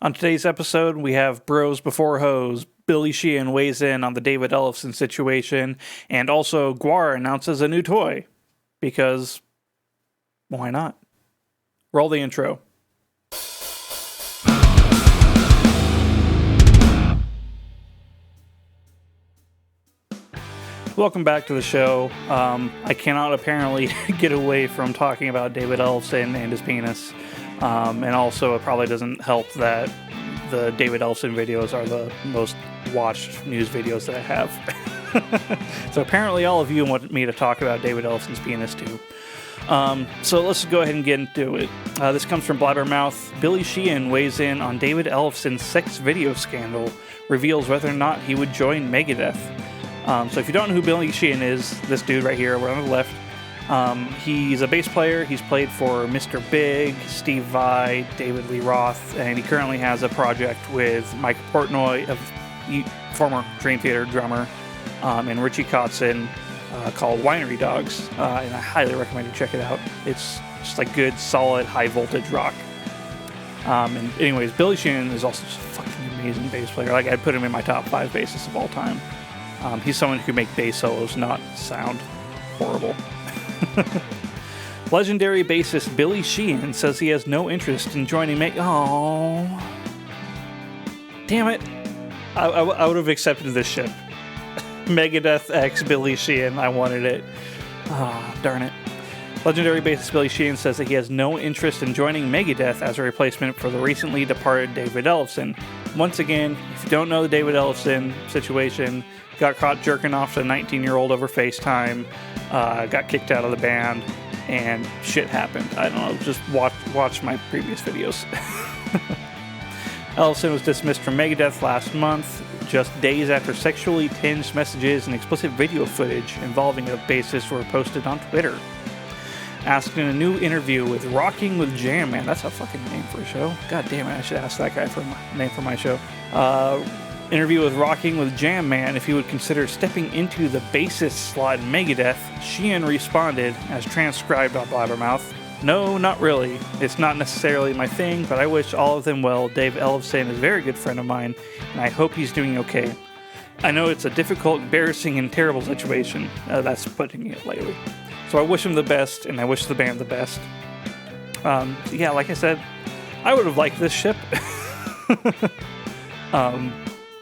On today's episode, we have Bros Before Hoes. Billy Sheehan weighs in on the David Ellefson situation, and also Gwar announces a new toy. Because, why not? Roll the intro. Welcome back to the show. I cannot apparently get away from talking about David Ellefson and his penis. And also, it probably doesn't help that the David Ellefson videos are the most watched news videos that I have. So apparently all of you want me to talk about David Ellefson's penis too. So let's go ahead and get into it. This comes from Blabbermouth. Billy Sheehan weighs in on David Ellefson's sex video scandal, reveals whether or not he would join Megadeth. So if you don't know who Billy Sheehan is, this dude right here, we're on the left. He's a bass player. He's played for Mr. Big, Steve Vai, David Lee Roth, and he currently has a project with Mike Portnoy, former Dream Theater drummer, and Richie Kotzen, called Winery Dogs, and I highly recommend you check it out. It's just like good, solid, high voltage rock. And anyways, Billy Sheehan is also just a fucking amazing bass player. Like, I'd put him in my top 5 bassists of all time. He's someone who can make bass solos not sound horrible. Legendary bassist Billy Sheehan says he has no interest in joining Oh, damn it! I would have accepted this ship. Megadeth X Billy Sheehan. I wanted it. Darn it. Legendary bassist Billy Sheehan says that he has no interest in joining Megadeth as a replacement for the recently departed David Ellefson. Once again, if you don't know the David Ellefson situation, got caught jerking off to a 19-year-old over FaceTime, got kicked out of the band, and shit happened. I don't know, just watch my previous videos. Ellefson was dismissed from Megadeth last month, just days after sexually tinged messages and explicit video footage involving a bassist were posted on Twitter. Asked in a new interview with Rocking with Jam Man, that's a fucking name for a show. God damn it, I should ask that guy for a name for my show. Interview with Rocking with Jam Man if he would consider stepping into the bassist slot in Megadeth. Sheehan responded, as transcribed on Blabbermouth, "No, not really. It's not necessarily my thing, but I wish all of them well. Dave Ellefson is a very good friend of mine, and I hope he's doing okay. I know it's a difficult, embarrassing, and terrible situation." That's putting it lightly. So I wish him the best, and I wish the band the best. Yeah, like I said, I would have liked this ship.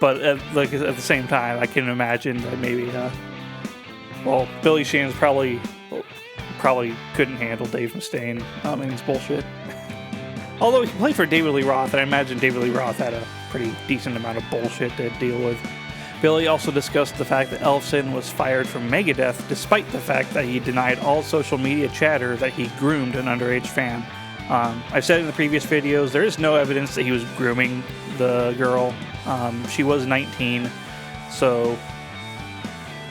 But at the same time, I can imagine that maybe, Billy Sheehan's probably couldn't handle Dave Mustaine and his bullshit. Although he played for David Lee Roth, and I imagine David Lee Roth had a pretty decent amount of bullshit to deal with. Billy also discussed the fact that Ellefson was fired from Megadeth, despite the fact that he denied all social media chatter that he groomed an underage fan. I've said in the previous videos, there is no evidence that he was grooming the girl. She was 19, so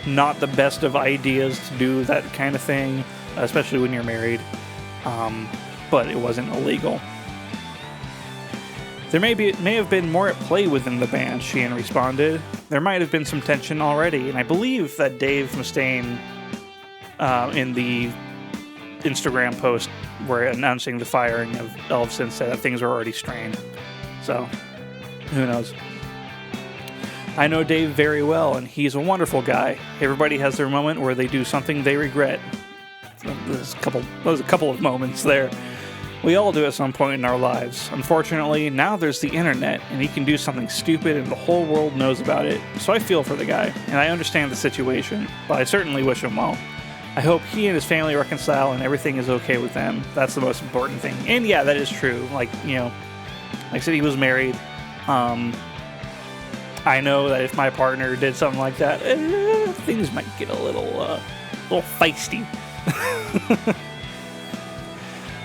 not the best of ideas to do that kind of thing, especially when you're married, but it wasn't illegal. There may have been more at play within the band, Sheehan responded. There might have been some tension already, and I believe that Dave Mustaine, in the Instagram post where announcing the firing of Ellefson, said that things were already strained. So, who knows? I know Dave very well, and he's a wonderful guy. Everybody has their moment where they do something they regret. There's a couple of moments there. We all do at some point in our lives. Unfortunately, now there's the internet, and he can do something stupid and the whole world knows about it. So I feel for the guy, and I understand the situation, but I certainly wish him well. I hope he and his family reconcile and everything is okay with them. That's the most important thing. And yeah, that is true. Like I said, he was married. I know that if my partner did something like that, things might get a little feisty.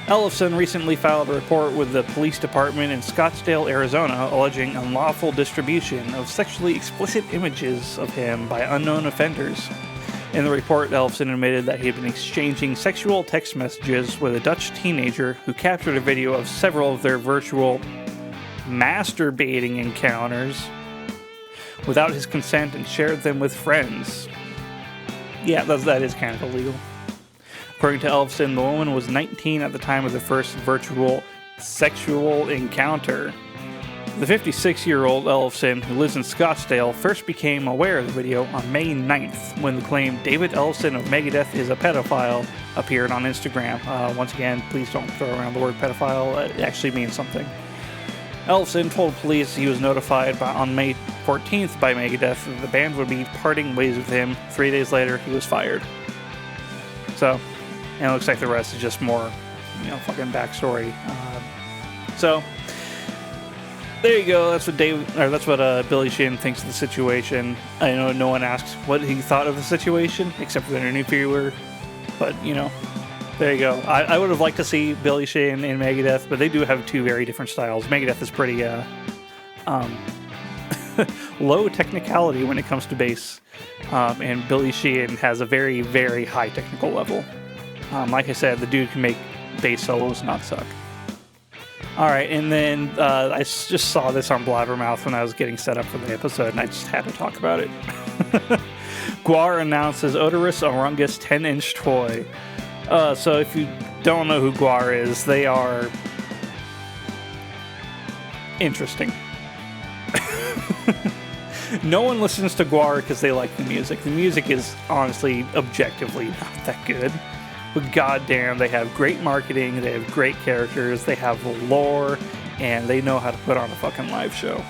Ellefson recently filed a report with the police department in Scottsdale, Arizona, alleging unlawful distribution of sexually explicit images of him by unknown offenders. In the report, Ellefson admitted that he had been exchanging sexual text messages with a Dutch teenager who captured a video of several of their virtual masturbating encounters without his consent and shared them with friends. Yeah, that is kind of illegal. According to Ellefson, the woman was 19 at the time of the first virtual sexual encounter. The 56-year-old Ellefson, who lives in Scottsdale, first became aware of the video on May 9th when the claim David Ellefson of Megadeth is a pedophile appeared on Instagram. Once again, please don't throw around the word pedophile. It actually means something. Ellefson told police he was notified on May 14th by Megadeth that the band would be parting ways with him. 3 days later, he was fired. So, and it looks like the rest is just more, fucking backstory. So, there you go. That's what Billy Sheehan thinks of the situation. I know no one asked what he thought of the situation, except for the interviewer. But, there you go. I would have liked to see Billy Sheehan in Megadeth, but they do have two very different styles. Megadeth is pretty low technicality when it comes to bass, and Billy Sheehan has a very, very high technical level. Like I said, the dude can make bass solos not suck. Alright, and then I just saw this on Blabbermouth when I was getting set up for the episode, and I just had to talk about it. Gwar announces Odorous Orungus 10-inch toy. So if you don't know who Gwar is, they are interesting. No one listens to Gwar because they like the music. The music is honestly, objectively not that good. But goddamn, they have great marketing, they have great characters, they have lore, and they know how to put on a fucking live show.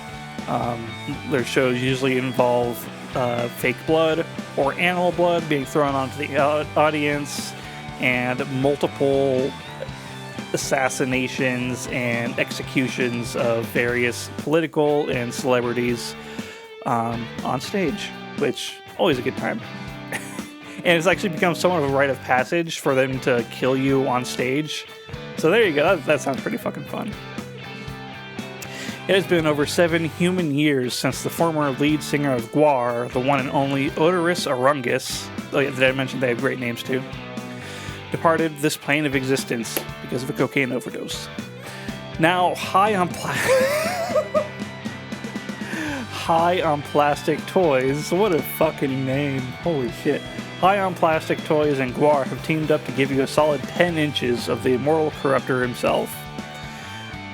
Their shows usually involve fake blood or animal blood being thrown onto the audience, and multiple assassinations and executions of various political and celebrities on stage, which always a good time. And it's actually become somewhat of a rite of passage for them to kill you on stage. So there you go. That sounds pretty fucking fun. It has been over 7 human years since the former lead singer of Gwar, the one and only Odorous Orungus, did I mention they have great names too, departed this plane of existence because of a cocaine overdose. Now, high on plastic toys. What a fucking name. Holy shit. High on Plastic Toys and Gwar have teamed up to give you a solid 10 inches of the immortal corruptor himself.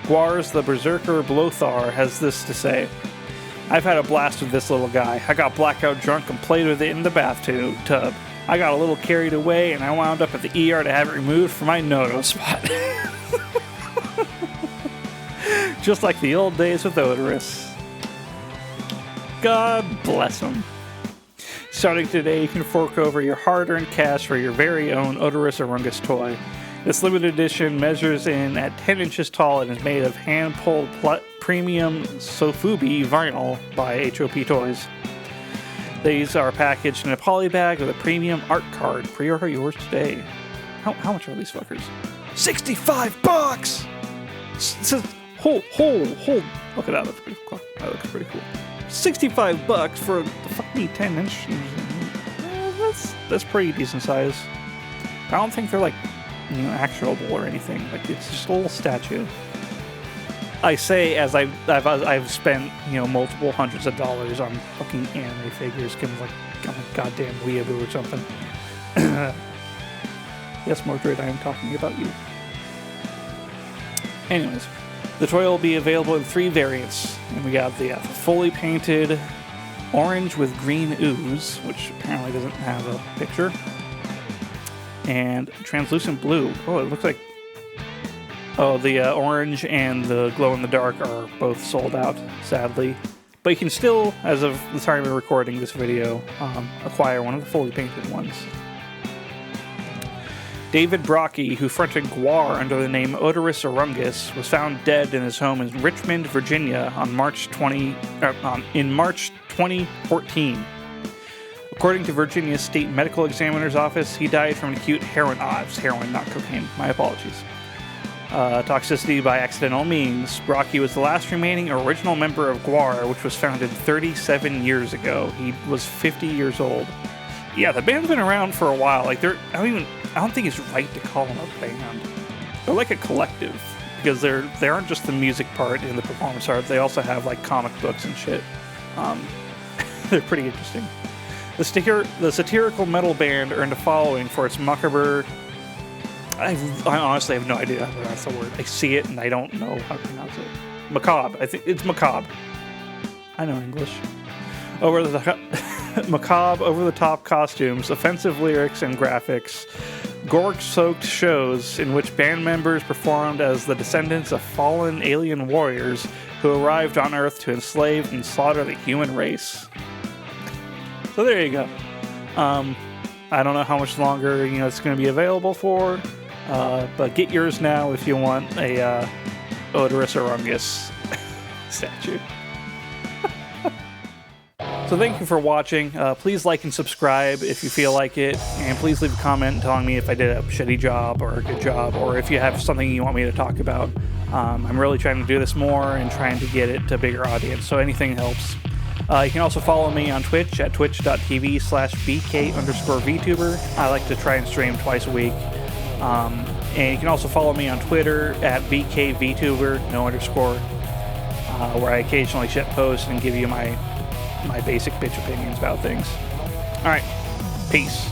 Gwar's The Berserker Blothar has this to say: I've had a blast with this little guy. I got blackout drunk and played with it in the bathtub. I got a little carried away and I wound up at the ER to have it removed from my no-no spot. Just like the old days with Odorous. God bless him. Starting today, you can fork over your hard-earned cash for your very own Odorous Orungus toy. This limited edition measures in at 10 inches tall and is made of hand-pulled premium Sofubi vinyl by HOP Toys. These are packaged in a poly bag with a premium art card. Pre-order yours today. How much are these fuckers? $65! Hold. Look at that. That's pretty cool. That looks pretty cool. $65 for the fucking 10-inch. That's pretty decent size. I don't think they're like, actionable or anything. Like, it's just a little statue. I say as I've spent multiple hundreds of dollars on fucking anime figures, because like I'm a goddamn weeaboo or something. Yes, Mordred, I am talking about you. Anyways. The toy will be available in 3 variants, and we got the fully painted orange with green ooze, which apparently doesn't have a picture, and translucent blue. Oh, it looks like... Oh, the orange and the glow-in-the-dark are both sold out, sadly. But you can still, as of the time of recording this video, acquire one of the fully painted ones. David Brockie, who fronted Gwar under the name Odorous Orungus, was found dead in his home in Richmond, Virginia in March 2014. According to Virginia's State Medical Examiner's Office, he died from acute heroin, not cocaine, my apologies. Toxicity by accidental means. Brockie was the last remaining original member of Gwar, which was founded 37 years ago. He was 50 years old. Yeah, the band's been around for a while. Like, I don't think it's right to call them a band. They're like a collective, because they aren't just the music part and the performance art. They also have like comic books and shit. They're pretty interesting. The satirical metal band earned a following for its macabre. I honestly have no idea how to pronounce the word. I see it and I don't know how to pronounce it. Macabre. I think it's macabre. I know English. Macabre, over-the-top costumes, offensive lyrics and graphics, gore-soaked shows in which band members performed as the descendants of fallen alien warriors who arrived on Earth to enslave and slaughter the human race. So there you go. I don't know how much longer it's going to be available for, but get yours now if you want a Odorous Orungus statue. So thank you for watching. Please like and subscribe if you feel like it, and please leave a comment telling me if I did a shitty job or a good job, or if you have something you want me to talk about. I'm really trying to do this more and trying to get it to a bigger audience, so anything helps. You can also follow me on Twitch at twitch.tv/BK_Vtuber. I like to try and stream twice a week. And you can also follow me on Twitter at BKVTuber, no underscore, where I occasionally shit post and give you my basic bitch opinions about things. Alright, peace.